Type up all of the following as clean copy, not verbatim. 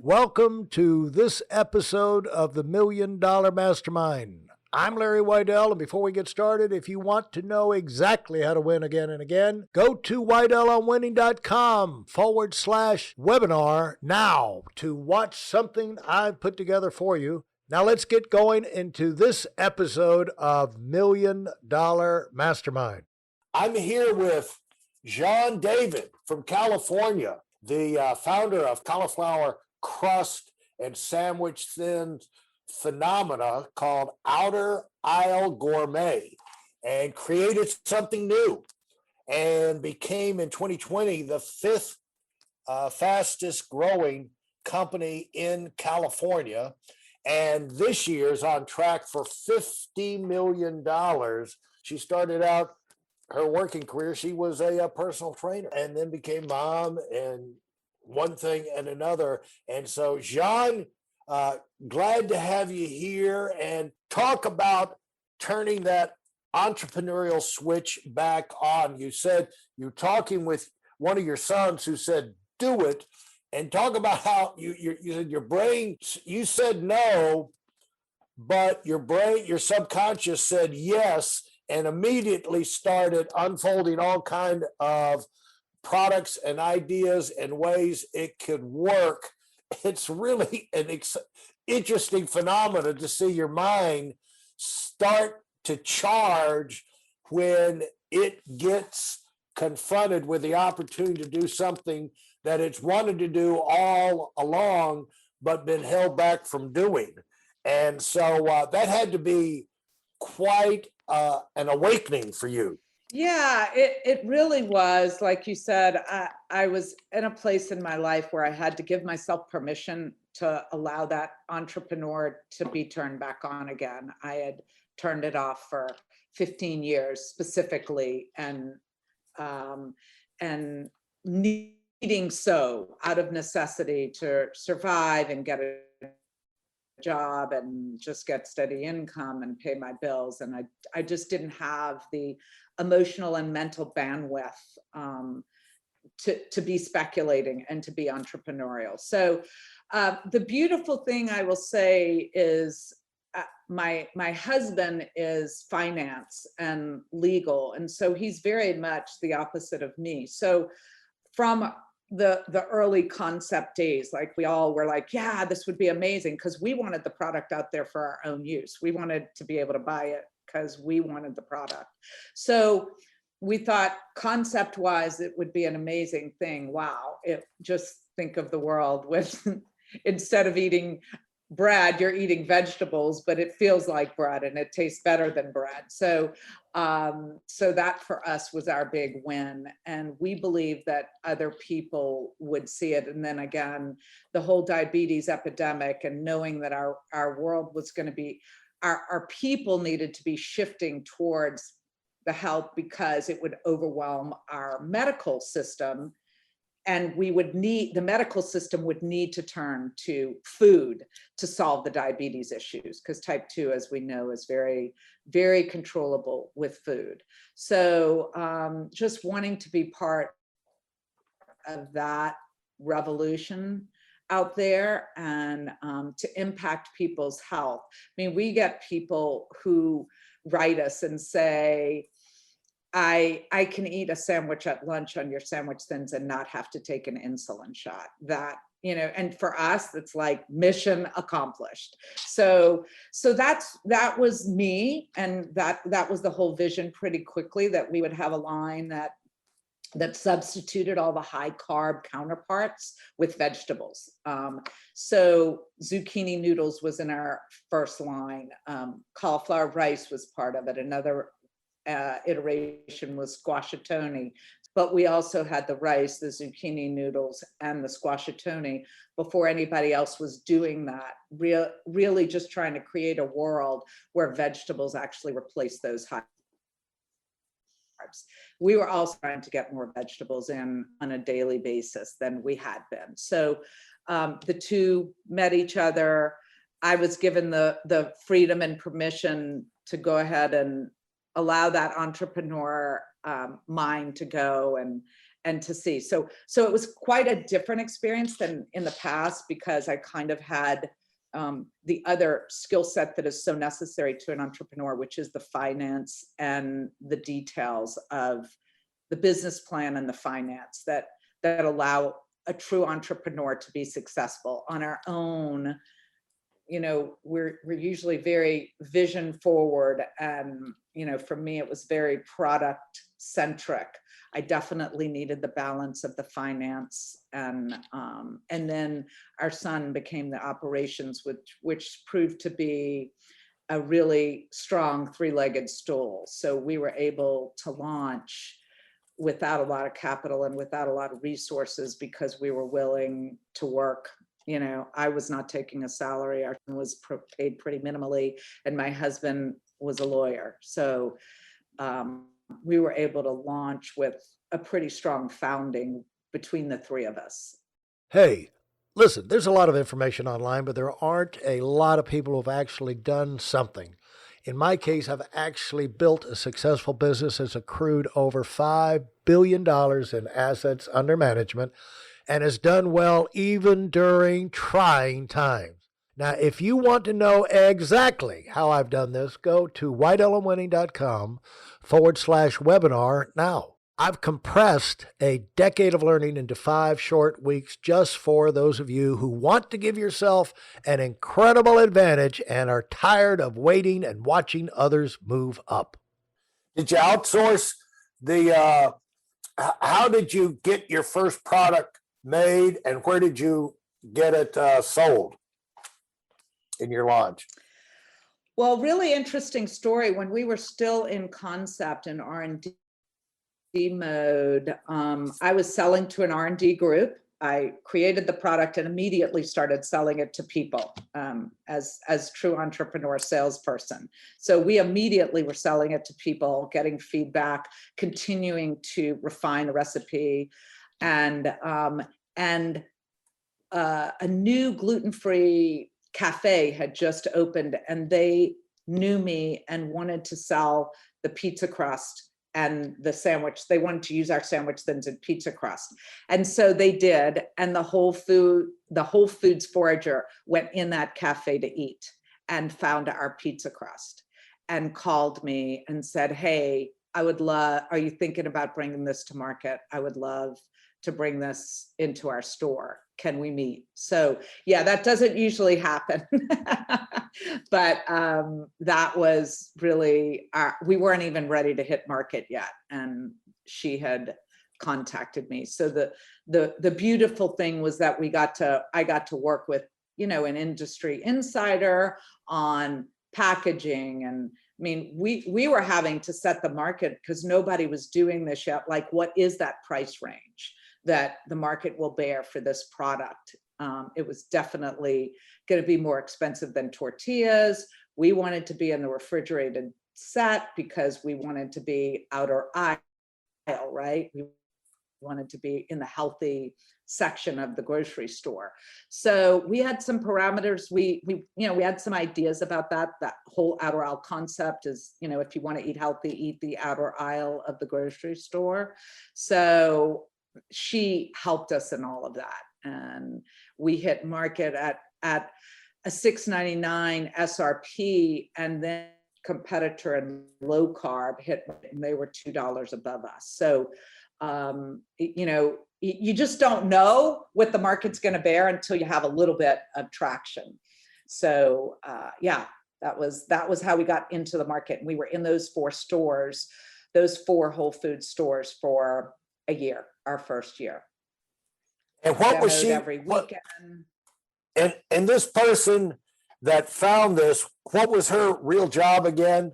Welcome to this episode of the Million Dollar Mastermind. I'm Larry Weidel, and before we get started, if you want to know exactly how to win again and again, go to weidelonwinning.com/webinar now to watch something I've put together for you. Now let's get going into this episode of Million Dollar Mastermind. I'm here with Jeanne David from California, the founder of cauliflower crust and sandwich thin phenomena called Outer Aisle Gourmet, and created something new and became in 2020 the fifth fastest growing company in California, and this year is on track for $50 million. She started out her working career, she was a personal trainer and then became mom and one thing and another. And so, Jeanne, glad to have you here and talk about turning that entrepreneurial switch back on. You said you're talking with one of your sons who said, do it, and talk about how you said your brain, you said no, but your brain, your subconscious said yes, and immediately started unfolding all kind of products and ideas and ways it could work. It's really an interesting phenomenon to see your mind start to charge when it gets confronted with the opportunity to do something that it's wanted to do all along, but been held back from doing. And so that had to be quite an awakening for you. Yeah, it really was. Like you said, I was in a place in my life where I had to give myself permission to allow that entrepreneur to be turned back on again. I had turned it off for 15 years specifically, and needing so out of necessity to survive and get a job and just get steady income and pay my bills. And I just didn't have the emotional and mental bandwidth to be speculating and to be entrepreneurial. So the beautiful thing I will say is my husband is finance and legal. And so he's very much the opposite of me. So from the early concept days, like we all were like, yeah, this would be amazing, because we wanted the product out there for our own use. We wanted to be able to buy it because we wanted the product. So we thought concept wise, it would be an amazing thing. Wow. Just think of the world with, instead of eating bread, you're eating vegetables, but it feels like bread and it tastes better than bread. So that for us was our big win. And we believe that other people would see it. And then again, the whole diabetes epidemic, and knowing that our world was going to be, our people needed to be shifting towards the health, because it would overwhelm our medical system. And the medical system would need to turn to food to solve the diabetes issues, because type 2, as we know, is very, very controllable with food. So just wanting to be part of that revolution out there, and to impact people's health. I mean, we get people who write us and say, I can eat a sandwich at lunch on your sandwich thins and not have to take an insulin shot. That, and for us, it's like mission accomplished. So that was me. And that was the whole vision pretty quickly, that we would have a line that substituted all the high carb counterparts with vegetables. So zucchini noodles was in our first line. Cauliflower rice was part of it. Another iteration was squashatoni, but we also had the rice, the zucchini noodles, and the squashatoni before anybody else was doing that. Really just trying to create a world where vegetables actually replace those high carbs. We were also trying to get more vegetables in on a daily basis than we had been. So the two met each other. I was given the freedom and permission to go ahead and allow that entrepreneur mind to go and to see. So it was quite a different experience than in the past, because I kind of had the other skill set that is so necessary to an entrepreneur, which is the finance and the details of the business plan and the finance that allow a true entrepreneur to be successful. On our own, we're usually very vision forward, and for me it was very product centric. I definitely needed the balance of the finance, and then our son became the operations, which proved to be a really strong three-legged stool. So we were able to launch without a lot of capital and without a lot of resources, because we were willing to work. I was not taking a salary. Our son was paid pretty minimally, and my husband was a lawyer. So we were able to launch with a pretty strong founding between the three of us. Hey, listen, there's a lot of information online, but there aren't a lot of people who've actually done something. In my case, I've actually built a successful business that's accrued over $5 billion in assets under management and has done well even during trying times. Now, if you want to know exactly how I've done this, go to whitelmwinning.com/webinar now. I've compressed a decade of learning into 5 short weeks just for those of you who want to give yourself an incredible advantage and are tired of waiting and watching others move up. Did you outsource the, how did you get your first product made, and where did you get it sold in your launch? Well, really interesting story. When we were still in concept and R&D mode, I was selling to an R&D group. I created the product and immediately started selling it to people as true entrepreneur salesperson. So we immediately were selling it to people, getting feedback, continuing to refine the recipe, and a new gluten-free cafe had just opened, and they knew me and wanted to sell the pizza crust and the sandwich. They wanted to use our sandwich thins and pizza crust. And so they did. And the Whole Foods forager went in that cafe to eat and found our pizza crust and called me and said, hey, are you thinking about bringing this to market? I would love to bring this into our store. Can we meet? So yeah, that doesn't usually happen. But that was really, we weren't even ready to hit market yet, and she had contacted me. So the beautiful thing was that I got to work with, an industry insider on packaging. And I mean, we were having to set the market because nobody was doing this yet. Like, what is that price range that the market will bear for this product? It was definitely going to be more expensive than tortillas. We wanted to be in the refrigerated set because we wanted to be outer aisle, right? We wanted to be in the healthy section of the grocery store. So we had some parameters. We had some ideas about that. That whole outer aisle concept is, if you want to eat healthy, eat the outer aisle of the grocery store. So she helped us in all of that. And we hit market at a $6.99 SRP, and then competitor and low carb hit, and they were $2 above us. So, you just don't know what the market's going to bear until you have a little bit of traction. So, yeah, that was how we got into the market. And we were in those 4 stores, those 4 Whole Foods stores for a year, our first year. And what was she? Every weekend. And this person that found this, what was her real job again?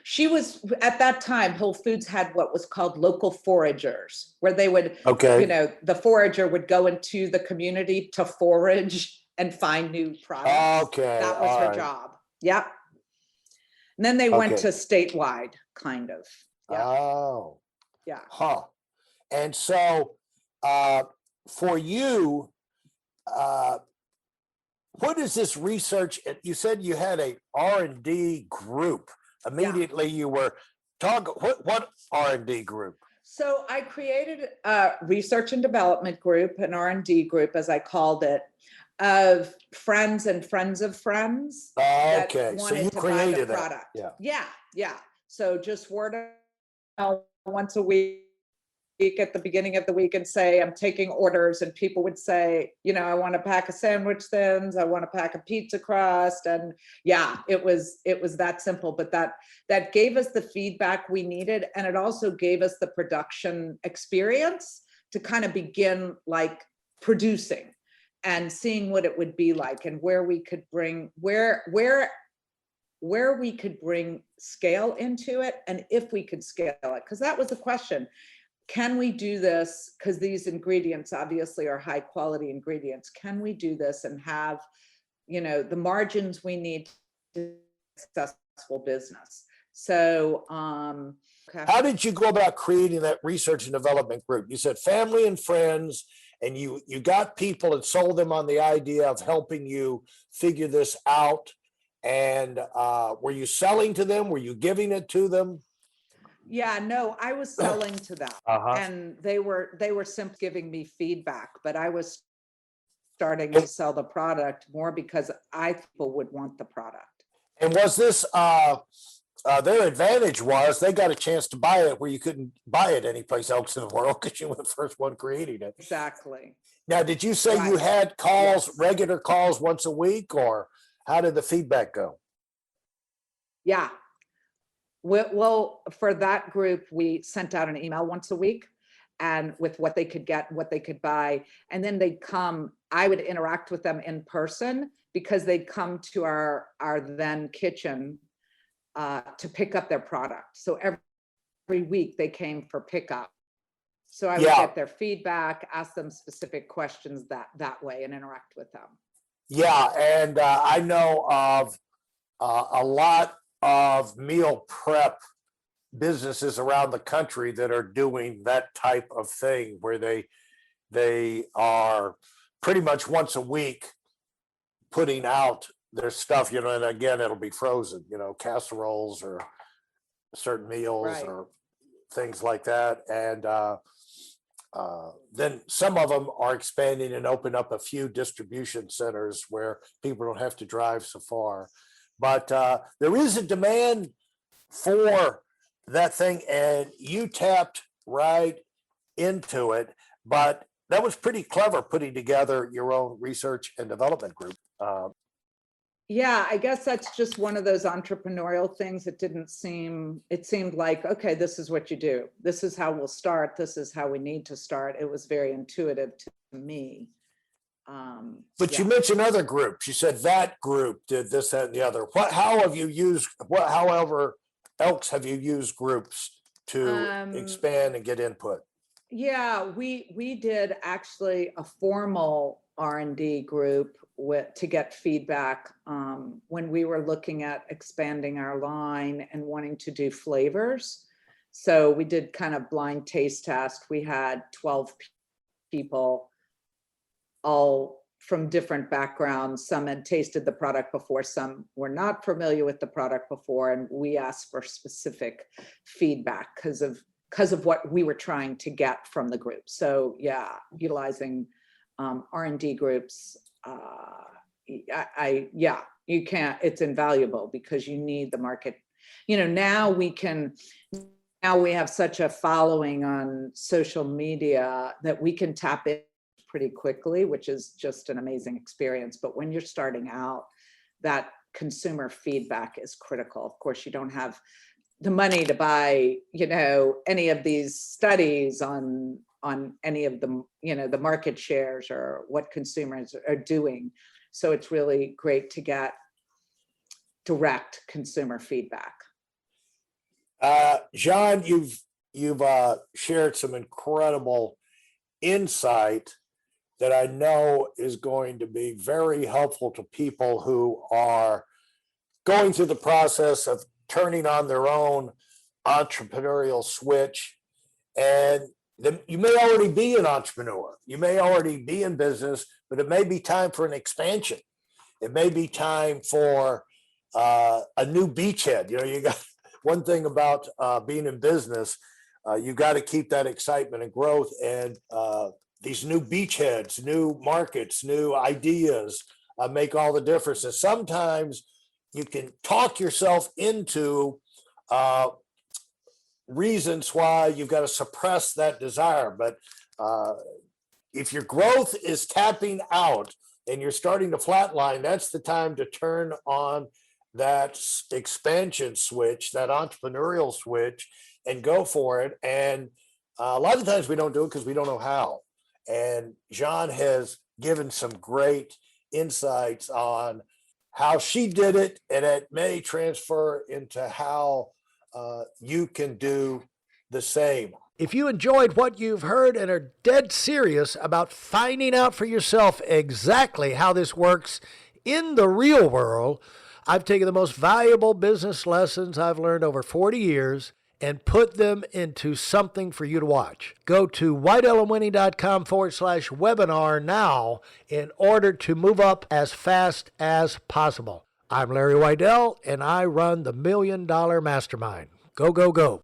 She was, at that time, Whole Foods had what was called local foragers, where they would, the forager would go into the community to forage and find new products. Okay. That was her job. Yep. And then they went to statewide, kind of. Yep. Oh. Yeah. Huh. And so for you, what is this research? You said you had a R&D group. Immediately you were talking, what R&D group? So I created a research and development group, an R&D group, as I called it, of friends and friends of friends that Okay, so you wanted to buy the created that. product. Yeah. Yeah, yeah. So just word of mouth once a week at the beginning of the week and say, I'm taking orders, and people would say, I want a pack of sandwich thins, I want a pack of pizza crust. And yeah, it was that simple, but that gave us the feedback we needed. And it also gave us the production experience to kind of begin like producing and seeing what it would be like, and where we could bring where we could bring scale into it, and if we could scale it, because that was the question. Can we do this? Because these ingredients obviously are high quality ingredients. Can we do this and have, the margins we need to successful business? So, okay. How did you go about creating that research and development group? You said family and friends, and you got people and sold them on the idea of helping you figure this out. And were you selling to them? Were you giving it to them? Yeah, no, I was selling to them, Uh-huh. and they were simply giving me feedback, but I was starting to sell the product more because people would want the product. And was this their advantage was they got a chance to buy it where you couldn't buy it anyplace else in the world because you were the first one creating it. Exactly. Now, did you say you Right. had calls, Yes. regular calls once a week, or how did the feedback go? Yeah. Well, for that group, we sent out an email once a week, and with what they could get, what they could buy. And then they'd come, I would interact with them in person, because they'd come to our then kitchen to pick up their product. So every week they came for pickup. So I would Yeah. get their feedback, ask them specific questions that way, and interact with them. Yeah, and I know of a lot of meal prep businesses around the country that are doing that type of thing, where they are pretty much once a week putting out their stuff, and again, it'll be frozen, casseroles or certain meals Right. or things like that. And then some of them are expanding and open up a few distribution centers where people don't have to drive so far. But there is a demand for that thing, and you tapped right into it. But that was pretty clever, putting together your own research and development group. Yeah, I guess that's just one of those entrepreneurial things. It seemed like, okay, this is what you do. This is how we'll start. This is how we need to start. It was very intuitive to me. But you Yeah. mentioned other groups. You said that group did this, that, and the other. How have you used, however else have you used groups to expand and get input? Yeah, we did actually a formal R&D group to get feedback when we were looking at expanding our line and wanting to do flavors. So we did kind of blind taste test. We had 12 people, all from different backgrounds. Some had tasted the product before, some were not familiar with the product before, and we asked for specific feedback because of what we were trying to get from the group. So yeah, utilizing R&D groups, you can't, it's invaluable, because you need the market. Now we have such a following on social media that we can tap in pretty quickly, which is just an amazing experience. But when you're starting out, that consumer feedback is critical. Of course, you don't have the money to buy, any of these studies on any of the, the market shares or what consumers are doing. So it's really great to get direct consumer feedback. Jeanne, you've shared some incredible insight that I know is going to be very helpful to people who are going through the process of turning on their own entrepreneurial switch. And you may already be an entrepreneur, you may already be in business, but it may be time for an expansion. It may be time for a new beachhead. You got one thing about being in business. you got to keep that excitement and growth, and these new beachheads, new markets, new ideas make all the difference. And sometimes you can talk yourself into reasons why you've got to suppress that desire. But if your growth is tapping out and you're starting to flatline, that's the time to turn on that expansion switch, that entrepreneurial switch, and go for it. And a lot of times we don't do it because we don't know how. And Jeanne has given some great insights on how she did it, and it may transfer into how you can do the same. If you enjoyed what you've heard and are dead serious about finding out for yourself exactly how this works in the real world, I've taken the most valuable business lessons I've learned over 40 years and put them into something for you to watch. Go to whiteelementing.com/webinar now in order to move up as fast as possible. I'm Larry Weidel, and I run the $1 Million Mastermind. Go, go, go.